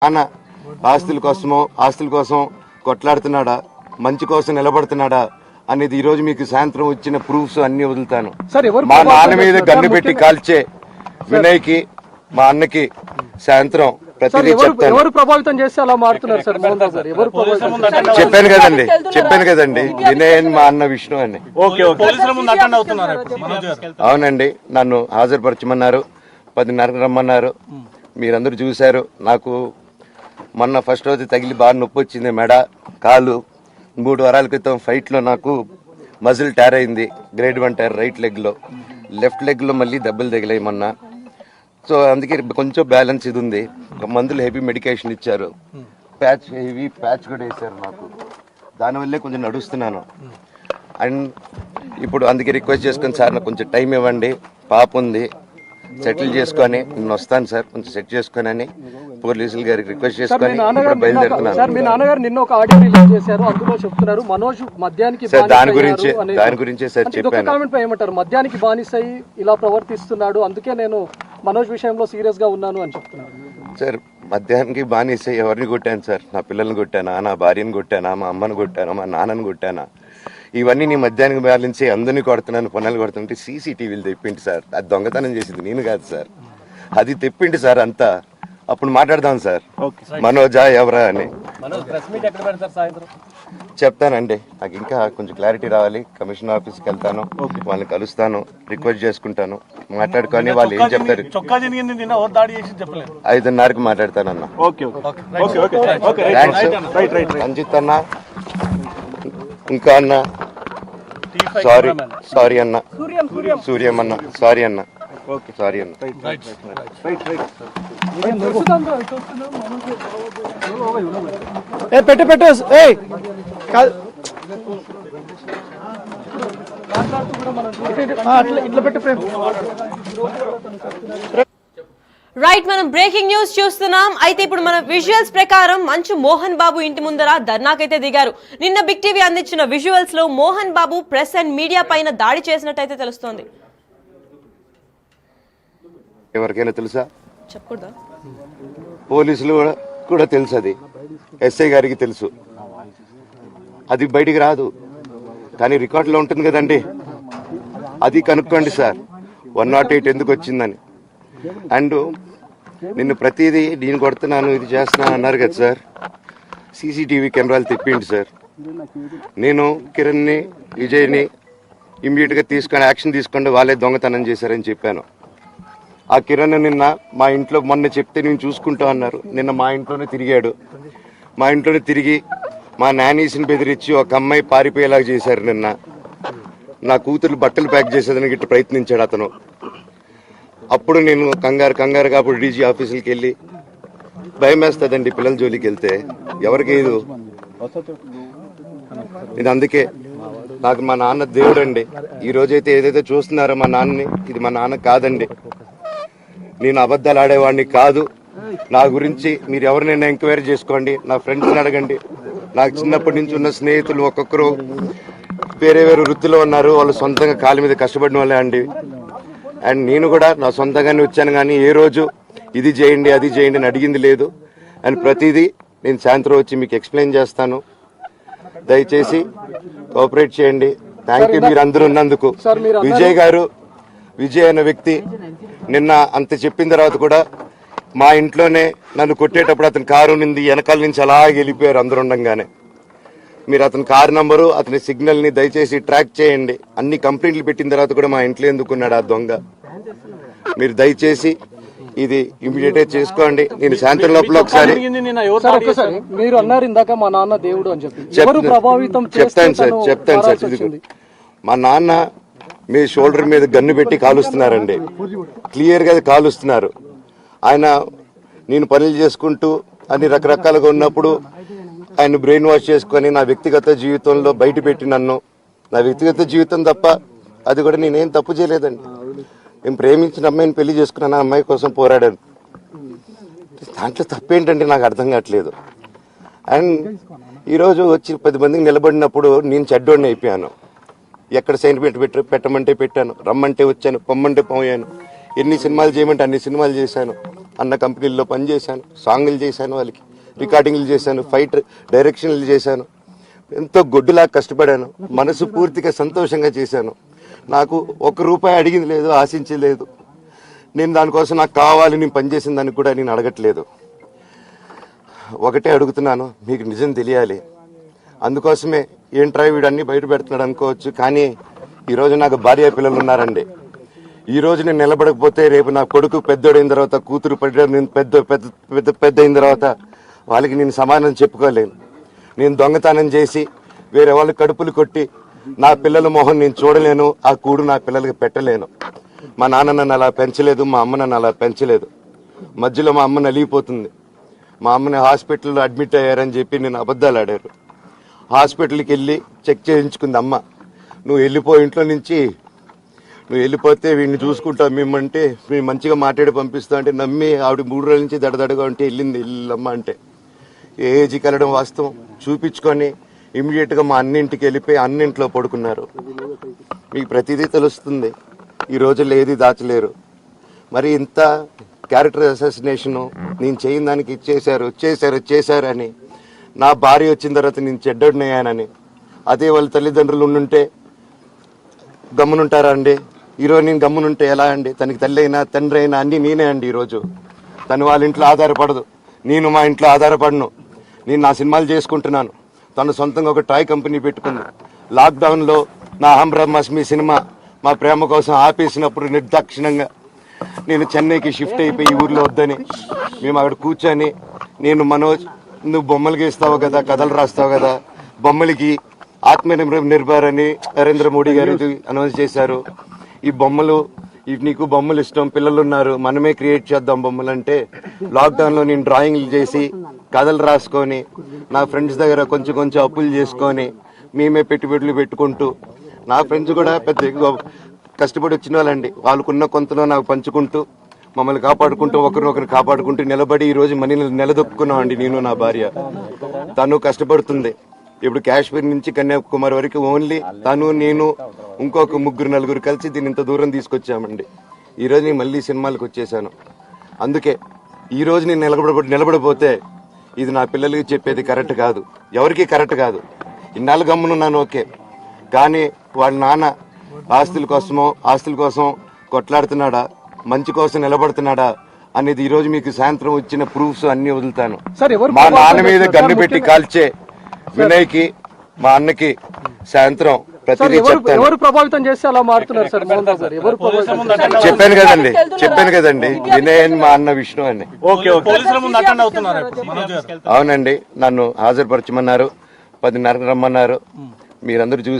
నాన్న ఆస్తుల కోసం కొట్లాడుతున్నాడా, మంచి కోసం నిలబడుతున్నాడా అనేది ఈ రోజు మీకు సాయంత్రం వచ్చిన ప్రూఫ్స్ అన్ని వదులుతాను. మా నాన్న మీద గన్ను పెట్టి కాల్చే వినయ్ కి, మా అన్నకి సాయంత్రం ప్రతిదీ చెప్తాను. చెప్పాను కదండి వినయ్ అని, మా అన్న విష్ణు అని. అవునండి, నన్ను హాజరుపరచమన్నారు, 10:30 రమ్మన్నారు. మీరందరూ చూశారు. నాకు మొన్న ఫస్ట్ రోజు తగిలి బాగా నొప్పి వచ్చింది, మెడ, కాలు. 3 వారాల క్రితం ఫైట్లో నాకు మజిల్ టైర్ అయింది, గ్రేడ్ 1 టైర్ రైట్ లెగ్లో. లెఫ్ట్ లెగ్లో మళ్ళీ దెబ్బలు తగిలాయి మొన్న. సో అందుకే కొంచెం బ్యాలెన్స్ ఇది ఉంది. మందులు హెవీ మెడికేషన్ ఇచ్చారు, హెవీ ప్యాచ్ కూడా వేశారు నాకు. దానివల్లే కొంచెం నడుస్తున్నాను. అండ్ ఇప్పుడు అందుకే రిక్వెస్ట్ చేసుకుని, సార్ నాకు కొంచెం టైం ఇవ్వండి, పాప ఉంది, సెటిల్ చేసుకొని నేను వస్తాను సార్, కొంచెం సెట్ చేసుకొని అని పోలీసులు గారికి రిక్వెస్ట్ చేసుకొని బయలుదేరుతున్నాను. దాని గురించే సార్ చెప్పాను. మద్యానికి బానిసై ఇలా ప్రవర్తిస్తున్నాడు, అందుకే నేను మనోజ్ విషయంలో సీరియస్ గా ఉన్నాను అని చెప్తున్నాను. సార్ మద్యానికి బానిసై ఎవరిని కొట్టాను సార్? నా పిల్లల్ని కొట్టానా, నా భార్యను కొట్టానా, మా అమ్మని కొట్టానా, మా నాన్నని కొట్టానా? ఇవన్నీ నీ మధ్యాహ్నం బ్యాలెన్స్ అందరినీ కొడుతున్నాను, పొన్నాలు కొడుతుంటే సీసీటీవీలు తెప్పిండి సార్. అది దొంగతనం చేసింది నేను కాదు సార్, అది తెప్పిండి సార్ అంతా. అప్పుడు మాట్లాడదాం సార్, మనోజా ఎవరా అని చెప్తానండి. నాకు ఇంకా కొంచెం క్లారిటీ రావాలి. కమిషనర్ ఆఫీస్కి వెళ్తాను, వాళ్ళని కలుస్తాను, రిక్వెస్ట్ చేసుకుంటాను, మాట్లాడుకొని వాళ్ళు ఏం చెప్తారు. 5:30కి మాట్లాడతానన్న. రంజిత్ అన్న, ఇంకా అన్న, సారీ అన్న, సూర్యం అన్న, సారీ అన్న, సారీ అన్న. పెట్టు ఇట్లా పెట్టు ప్రేమ్. రైట్, మనం బ్రేకింగ్ న్యూస్ చూస్తున్నాం. అయితే ఇప్పుడు మన విజువల్స్ ప్రకారం మంచు మోహన్ బాబు ఇంటి ముందర ధర్నాకైతే దిగారు. నిన్న బిగ్ టీవీ అందించిన విజువల్స్ లో Mohan Babu press and media పైన దాడి చేసినట్టయితే తెలుస్తోంది. ఎవరికైనా తెలుసా? చెప్పకూడదా? పోలీసులు కూడా తెలుసు, అది ఎస్ఐ గారికి తెలుసు. అది బయటికి రాదు, కానీ రికార్డులో ఉంటుంది కదండి, అది కనుక్కోండి సార్ 108 ఎందుకు వచ్చిందని. అండ్ నిన్ను ప్రతిదీ నేను కొడుతున్నాను, ఇది చేస్తున్నాను అన్నారు కదా సార్. సీసీటీవీ కెమెరాలు తెప్పిండి సార్. నేను కిరణ్ని, విజయ్ని ఇమ్మీడియట్గా తీసుకొని యాక్షన్ తీసుకోండి, వాళ్ళే దొంగతనం చేశారని చెప్పాను. ఆ కిరణ్ నిన్న మా ఇంట్లో మొన్న చెప్తే నేను చూసుకుంటా అన్నారు. నిన్న మా ఇంట్లోనే తిరిగాడు. మా ఇంట్లోనే తిరిగి మా నానీస్ని బెదిరించి ఒక అమ్మాయి పారిపోయేలాగా చేశారు. నిన్న నా కూతురు బట్టలు ప్యాక్ చేసేదానికి ఇట్లా ప్రయత్నించాడు అతను. అప్పుడు నేను కంగారుగా అప్పుడు డీజీ ఆఫీసులకి వెళ్ళి, భయం వేస్తుందండి పిల్లల జోలికి వెళ్తే, ఎవరికి ఇది. ఇది అందుకే నాకు మా నాన్న దేవుడు అండి. ఈ రోజైతే ఏదైతే చూస్తున్నారో మా నాన్నని, ఇది మా నాన్న కాదండి. నేను అబద్ధాలు ఆడేవాడిని కాదు. నా గురించి మీరు ఎవరినైనా ఎంక్వైరీ చేసుకోండి, నా ఫ్రెండ్స్ని అడగండి. నాకు చిన్నప్పటి నుంచి ఉన్న స్నేహితులు ఒక్కొక్కరు వేరే వృత్తిలో ఉన్నారు, వాళ్ళు సొంతంగా కాళ్ళ మీద కష్టపడిన వాళ్ళే అండి. అండ్ నేను కూడా నా సొంతంగానే వచ్చాను, కానీ ఏ రోజు ఇది చేయండి అది చేయండి అని అడిగింది లేదు. అండ్ ప్రతిదీ నేను సాయంత్రం వచ్చి మీకు ఎక్స్ప్లెయిన్ చేస్తాను. దయచేసి కోఆపరేట్ చేయండి. థ్యాంక్ యూ మీరు అందరూ ఉన్నందుకు. విజయ్ అనే వ్యక్తి నిన్న అంత చెప్పిన తర్వాత కూడా మా ఇంట్లోనే నన్ను కొట్టేటప్పుడు అతని కారు నింది వెనకాల నుంచి అలా వెళ్ళిపోయారు అందరు ఉండగానే. మీరు అతని కారు నంబరు, అతని సిగ్నల్ని దయచేసి ట్రాక్ చేయండి. అన్ని కంప్లైంట్లు పెట్టిన తర్వాత కూడా మా ఇంట్లో ఎందుకున్నాడు ఆ దొంగ? మీరు దయచేసి ఇది ఇమీడియట్ గా చేసుకోండి. నేను సాయంత్రం లోపల ఒకసారి మీరు అన్నారు ఇందాక మా నాన్న దేవుడు అని చెప్పి, చెప్తాను సార్. మా నాన్న మీ షోల్డర్ మీద గన్ను పెట్టి కాలుస్తున్నారండి, క్లియర్ గా కాలుస్తున్నారు. ఆయన నేను పనులు చేసుకుంటూ అన్ని రకరకాలుగా ఉన్నప్పుడు ఆయన బ్రెయిన్ వాష్ చేసుకొని నా వ్యక్తిగత జీవితంలో బయట పెట్టి నన్ను, నా వ్యక్తిగత జీవితం తప్ప అది కూడా నేనేం తప్పు చేయలేదండి. నేను ప్రేమించిన అమ్మాయిని పెళ్లి చేసుకున్నాను, ఆ అమ్మాయి కోసం పోరాడాను. దాంట్లో తప్పేంటంటే నాకు అర్థం కావట్లేదు. అండ్ ఈరోజు వచ్చి 10 మందికి నిలబడినప్పుడు నేను చెడ్డోడిని అయిపోయాను. ఎక్కడ సైన్ పెట్టమంటే పెట్టాను, రమ్మంటే వచ్చాను, పొమ్మంటే పోయాను. ఎన్ని సినిమాలు చేయమంటే అన్ని సినిమాలు చేశాను. అన్న కంపెనీల్లో పనిచేశాను, సాంగులు చేశాను, వాళ్ళకి రికార్డింగ్లు చేశాను, ఫైట్ డైరెక్షన్లు చేశాను, ఎంతో గొడ్డులాగా కష్టపడాను, మనసు పూర్తిగా సంతోషంగా చేశాను. నాకు ₹1 అడిగింది లేదు, ఆశించలేదు. నేను దానికోసం నాకు కావాలి, నేను పనిచేసిన దానికి కూడా నేను అడగట్లేదు. ఒకటే అడుగుతున్నాను, మీకు నిజం తెలియాలి. అందుకోసమే ఏంట్రా వీడు అన్ని బయట పెడుతున్నాడు అనుకోవచ్చు, కానీ ఈరోజు నాకు భార్య పిల్లలు ఉన్నారండి. ఈరోజు నేను నిలబడకపోతే రేపు నా కొడుకు పెద్దోడైన తర్వాత, కూతురు పెద్ద అయిన తర్వాత వాళ్ళకి నేను సమాధానం చెప్పుకోలేను. నేను దొంగతనం చేసి వేరే వాళ్ళ కడుపులు కొట్టి నా పిల్లల మొహం నేను చూడలేను, ఆ కూడు నా పిల్లలకి పెట్టలేను. మా నాన్న నన్ను అలా పెంచలేదు, మా అమ్మ నన్ను అలా పెంచలేదు. మధ్యలో మా అమ్మ నలిగిపోతుంది. మా అమ్మని హాస్పిటల్లో అడ్మిట్ అయ్యారని చెప్పి నేను అబద్ధాలు ఆడారు. హాస్పిటల్కి వెళ్ళి చెక్ చేయించుకుంది అమ్మ. నువ్వు వెళ్ళిపో ఇంట్లో నుంచి, నువ్వు వెళ్ళిపోతే వీడిని చూసుకుంటావు మేమంటే, మేము మంచిగా మాట్లాడి పంపిస్తా అంటే నమ్మి ఆవిడ 3 రోజుల నుంచి దడదడగా ఉంటే వెళ్ళమ్మ అంటే. ఏజీకి వెళ్ళడం వాస్తవం చూపించుకొని ఇమీడియట్గా మా అన్నింటికి వెళ్ళిపోయి అన్నింట్లో పడుకున్నారు. మీకు ప్రతిదీ తెలుస్తుంది. ఈ రోజుల్లో ఏది దాచలేరు. మరి ఇంత క్యారెక్టర్ అసాసినేషను నేను చేయని దానికి చేశారు అని, నా భార్య వచ్చిన తర్వాత నేను చెడ్డోడినయ్యానని, అదే వాళ్ళ తల్లిదండ్రులు ఉండుంటే గమ్మునుంటారా అండి? ఈరోజు నేను గమ్మునుంటే ఎలా అండి? తనకి తల్లి అయినా తండ్రి అయినా అన్నీ నేనే అండి. ఈరోజు తను వాళ్ళ ఇంట్లో ఆధారపడదు, నేను మా ఇంట్లో ఆధారపడను. నేను నా సినిమాలు చేసుకుంటున్నాను. తను సొంతంగా ఒక టాయ్ కంపెనీ పెట్టుకుంది. లాక్డౌన్లో నా అహం బ్రహ్మాస్మి సినిమా మా ప్రేమ కోసం ఆపేసినప్పుడు నిర్దాక్షిణంగా నేను చెన్నైకి షిఫ్ట్ అయిపోయి ఈ ఊర్లో వద్దని మేము అక్కడ కూర్చొని, నేను మనోజ్ నువ్వు బొమ్మలు గీస్తావు కదా, కథలు రాస్తావు కదా, బొమ్మలకి ఆత్మనిర్భర్ అని నరేంద్ర మోడీ గారు అనౌన్స్ చేశారు. ఈ బొమ్మలు నీకు బొమ్మలు ఇష్టం, పిల్లలు ఉన్నారు, మనమే క్రియేట్ చేద్దాం బొమ్మలు అంటే, లాక్డౌన్లో నేను డ్రాయింగ్లు చేసి కథలు రాసుకొని నా ఫ్రెండ్స్ దగ్గర కొంచెం అప్పులు చేసుకొని మేమే పెట్టుబడులు పెట్టుకుంటూ, నా ఫ్రెండ్స్ కూడా పెద్ద కష్టపడి వచ్చిన వాళ్ళండి, వాళ్ళకున్న కొంతలో నాకు పంచుకుంటూ మమ్మల్ని కాపాడుకుంటూ ఒకరినొకరు కాపాడుకుంటూ నిలబడి ఈరోజు మనీని నిలదొక్కున్నాం అండి. నేను నా భార్య, తను కష్టపడుతుంది. ఇప్పుడు కాశ్మీర్ నుంచి కన్యాకుమారి వరకు ఓన్లీ తను, నేను, ఇంకొక 3-4 కలిసి దీన్ని ఇంత దూరం తీసుకొచ్చామండి. ఈరోజు నేను మళ్ళీ సినిమాలకు వచ్చేసాను. అందుకే ఈరోజు నేను నిలబడిపోతే ఇది నా పిల్లలకి చెప్పేది కరెక్ట్ కాదు, ఎవరికి కరెక్ట్ కాదు. ఇన్నాళ్ళు గమ్మునున్నాను ఓకే, కానీ వాళ్ళ నాన్న ఆస్తుల కోసం కొట్లాడుతున్నాడా, మంచి కోసం నిలబడుతున్నాడా అనేది ఈరోజు మీకు సాయంత్రం వచ్చిన ప్రూఫ్స్ అన్ని వదులుతాను. మా నాన్న మీద గన్ను పెట్టి కాల్చే వినయ్కి, మా అన్నకి సాయంత్రం ప్రతిదీ చెప్తాను. ఎవరు ప్రభావితం చేస్తే అలా మారుతున్నారు సార్ మోహన్ బాబు గారు? ఎవరు ప్రభావితం? చెప్పాను కదండి, వినయ్ అని మా అన్న విష్ణు అని. అవునండి, నన్ను హాజరుపరచమన్నారు, 10:30 రమ్మన్నారు. మీరందరూ చూసి